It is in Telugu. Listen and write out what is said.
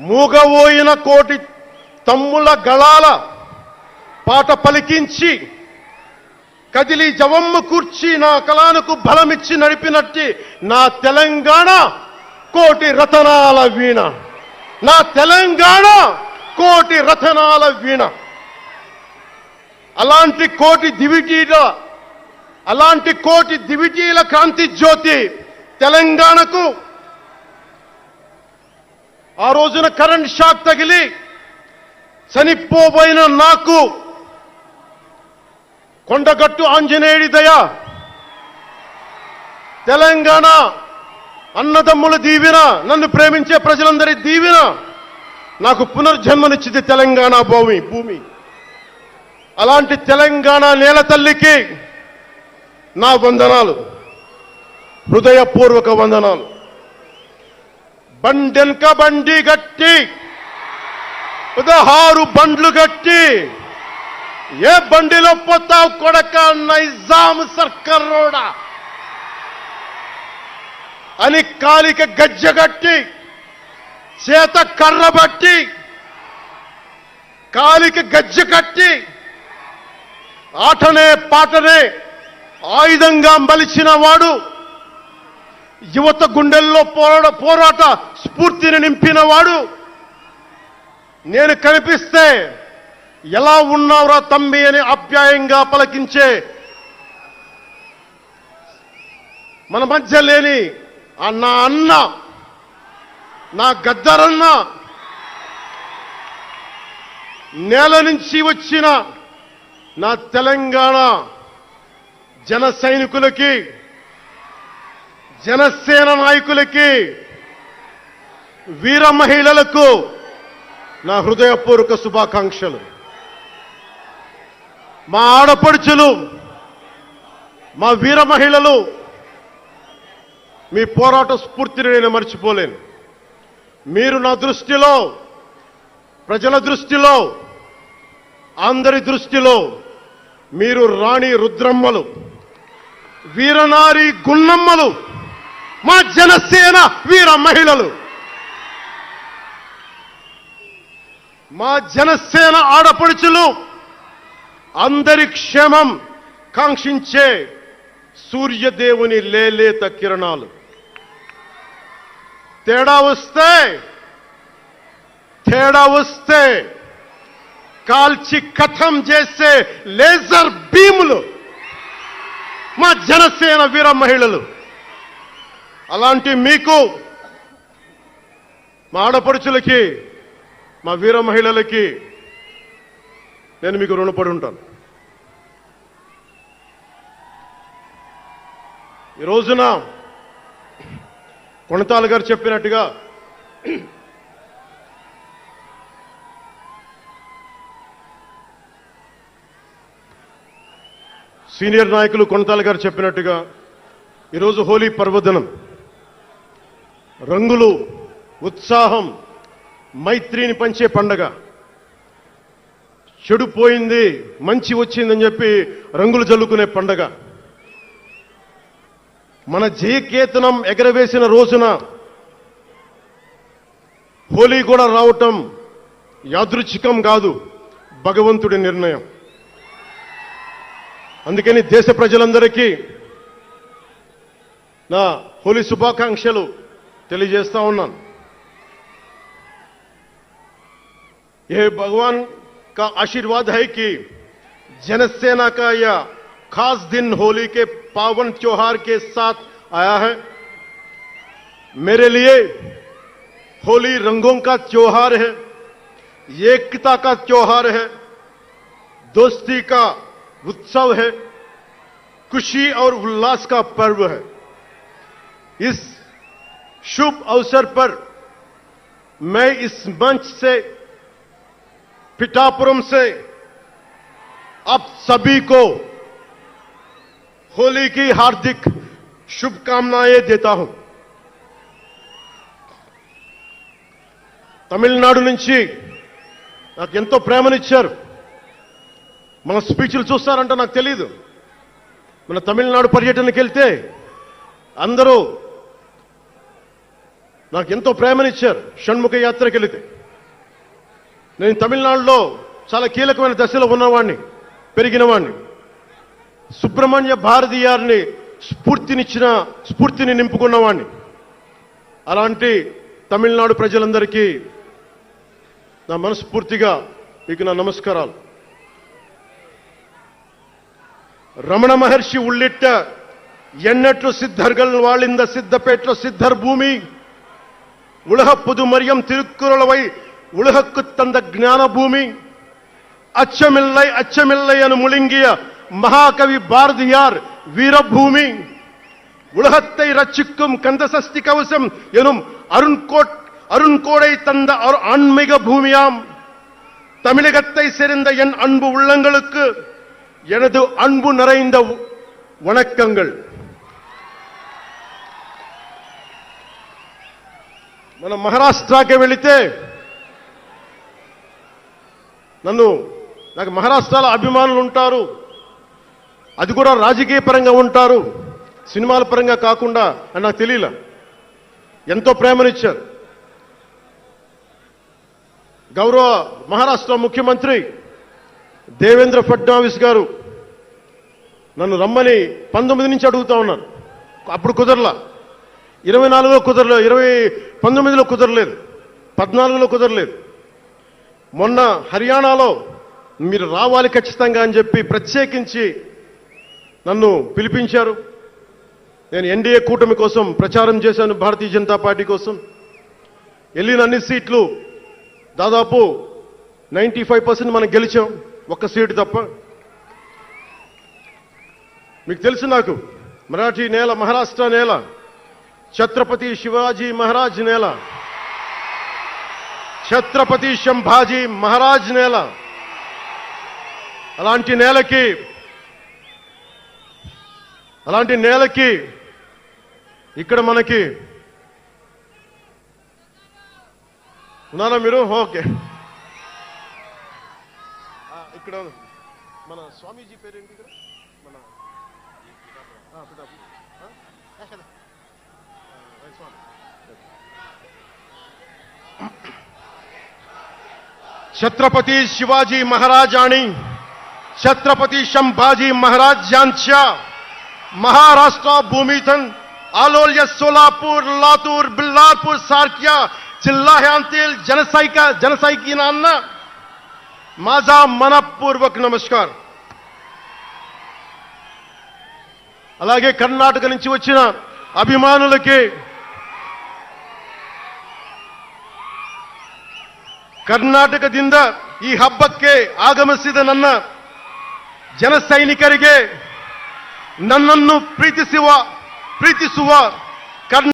మూగవోయిన కోటి తమ్ముల గళాల పాట పలికించి కదిలి జవమ్ము కూర్చి నా కళానికి బలమిచ్చి నడిపినట్టి నా తెలంగాణ కోటి రతనాల వీణ. నా తెలంగాణ కోటి రతనాల వీణ. అలాంటి కోటి దివిటీల కాంతి జ్యోతి తెలంగాణకు ఆ రోజున కరెంట్ షాక్ తగిలి చనిపోబోయిన నాకు కొండగట్టు ఆంజనేయుడి దయ, తెలంగాణ అన్నదమ్ముల దీవెన, నన్ను ప్రేమించే ప్రజలందరి దీవెన నాకు పునర్జన్మనిచ్చింది తెలంగాణ భూమి. అలాంటి తెలంగాణ నేల తల్లికి నా వందనాలు, హృదయపూర్వక వందనాలు. బండెనక బండి గట్టి 16 బండ్లు గట్టి ఏ బండిలో పోతావు కొడక నైజాం సర్కార్ రోడా అని కాలిక గజ్జగట్టి చేత కర్ర బట్టి కాలిక గజ్జ కట్టి ఆటనే పాటనే ఆయుధంగా మలిచిన వాడు, యువత గుండెల్లో పోరాట స్ఫూర్తిని నింపిన వాడు, నేను కనిపిస్తే ఎలా ఉన్నావురా తమ్మి అని ఆప్యాయంగా పలకించే మన మధ్య లేని నా అన్న, నా గద్దరన్న, నేల నుంచి వచ్చిన నా తెలంగాణ జన సైనికులకి, జనసేన నాయకులకి, వీర మహిళలకు నా హృదయపూర్వక శుభాకాంక్షలు. మా ఆడపడుచులు, మా వీర మహిళలు, మీ పోరాట స్ఫూర్తిని నేను మర్చిపోలేను. మీరు నా దృష్టిలో, ప్రజల దృష్టిలో, అందరి దృష్టిలో మీరు రాణి రుద్రమ్మలు, వీరనారి గున్నమ్మలు, మా జనసేన వీర మహిళలు. మా జనసేన ఆడపడుచులు అందరి క్షేమం కాంక్షించే సూర్యదేవుని లేలేత కిరణాలు. తేడా వస్తే కాల్చి కథం చేసే లేజర్ బీములు మా జనసేన వీర మహిళలు. అలాంటి మీకు, మా ఆడపడుచులకి, మా వీర మహిళలకి నేను మీకు రుణపడి ఉంటాను. ఈ రోజున కొణతాల గారు చెప్పినట్టుగా సీనియర్ నాయకులు కొణతాల గారు చెప్పినట్టుగా ఈరోజు హోలీ పర్వదినం. రంగులు, ఉత్సాహం, మైత్రిని పంచే పండగ. చెడు పోయింది, మంచి వచ్చిందని చెప్పి రంగులు జల్లుకునే పండగ. మన జయకేతనం ఎగరవేసిన రోజున హోలీ కూడా రావటం యాదృచ్ఛికం కాదు, భగవంతుడి నిర్ణయం. అందుకని దేశ ప్రజలందరికీ నా హోలీ శుభాకాంక్షలు తెలియజేస్తా ఉన్నాను. ये भगवान का आशीर्वाद है कि जनसेना का यह खास दिन होली के पावन त्योहार के साथ आया है. मेरे लिए होली रंगों का त्योहार है, एकता का त्योहार है, दोस्ती का उत्सव है, खुशी और उल्लास का पर्व है. इस शुभ अवसर पर मैं इस मंच से, पिठापुरम से आप सभी को होली की हार्दिक शुभकामनाएं देता हूं. తమిళనాడు నుంచి నాకు ఎంతో ప్రేమనిచ్చారు. మన స్పీచ్లు చూస్తారంటే నాకు తెలియదు. మన తమిళనాడు పర్యటనకి వెళ్తే అందరూ నాకు ఎంతో ప్రేమనిచ్చారు. షణ్ముఖ యాత్రకి వెళితే నేను తమిళనాడులో చాలా కీలకమైన దశలో ఉన్నవాడిని, పెరిగినవాడిని. సుబ్రహ్మణ్య భారతీయారిని స్ఫూర్తిని నింపుకున్నవాడిని. అలాంటి తమిళనాడు ప్రజలందరికీ నా మనస్ఫూర్తిగా మీకు నా నమస్కారాలు. రమణ మహర్షి ఉళ్ళిట్ట ఎన్నట్లు సిద్ధర్గల్ వాళింద సిద్ధపేట్ల సిద్ధర్ భూమి ఉలహప్పుదు మరియం తిరుక్కురళవై ఉలహక్కు తంద జ్ఞాన భూమి అచ్చమిల్లై అను ముళింగియ మహాకవి భారதியார் வீரபூமி உலகத்தை ரட்சிக்கும் கந்தசஷ்டி கவசம் எனும் அருண்கோடை தந்த ஆன்மீக பூமியாம் தமிழகத்தை சேர்ந்த என் அன்பு உள்ளங்களுக்கு எனது அன்பு நிறைந்த வணக்கங்கள். మన మహారాష్ట్రకి వెళితే నాకు మహారాష్ట్రలో అభిమానులు ఉంటారు. అది కూడా రాజకీయ పరంగా ఉంటారు, సినిమాల పరంగా కాకుండా అని నాకు తెలియలా. ఎంతో ప్రేమనిచ్చారు. గౌరవ మహారాష్ట్ర ముఖ్యమంత్రి దేవేంద్ర ఫడ్నవీస్ గారు నన్ను రమ్మని 19 నుంచి అడుగుతా ఉన్నారు. అప్పుడు కుదరలా, 24లో కుదరలేదు, 19లో కుదరలేదు, 14లో కుదరలేదు. మొన్న హర్యానాలో మీరు రావాలి ఖచ్చితంగా అని చెప్పి ప్రత్యేకించి నన్ను పిలిపించారు. నేను ఎన్డీఏ కూటమి కోసం ప్రచారం చేశాను, భారతీయ జనతా పార్టీ కోసం. వెళ్ళిన అన్ని సీట్లు దాదాపు 95% మనం గెలిచాం, ఒక్క సీటు తప్ప. మీకు తెలుసు, నాకు మరాఠీ నేల, మహారాష్ట్ర నేల, ఛత్రపతి శివాజీ మహారాజ్ నేల, ఛత్రపతి సంభాజీ మహారాజ్ నేల. అలాంటి నేలకి ఇక్కడ మనకి ఉన్నారా మీరు? ఓకే. ఇక్కడ మన స్వామీజీ పేరేంటి? మన छत्रपती शिवाजी महाराज आणि छत्रपती संभाजी महाराज यांच्या महाराष्ट्र भूमीतून आलोल्य सोलापूर, लातूर, बिल्लारपूर सारख्या जिल्ह्यांतील जनसैनिकांना माझा मनपूर्वक नमस्कार. అలాగే కర్ణాటక నుంచి వచ్చిన అభిమానులకి, ಕರ್ನಾಟಕದಿಂದ ಈ ಹಬ್ಬಕ್ಕೆ ಆಗಮಿಸಿದ ನನ್ನ ಜನ ಸೈನಿಕರಿಗೆ, ನನ್ನನ್ನು ಪ್ರೀತಿಸುವ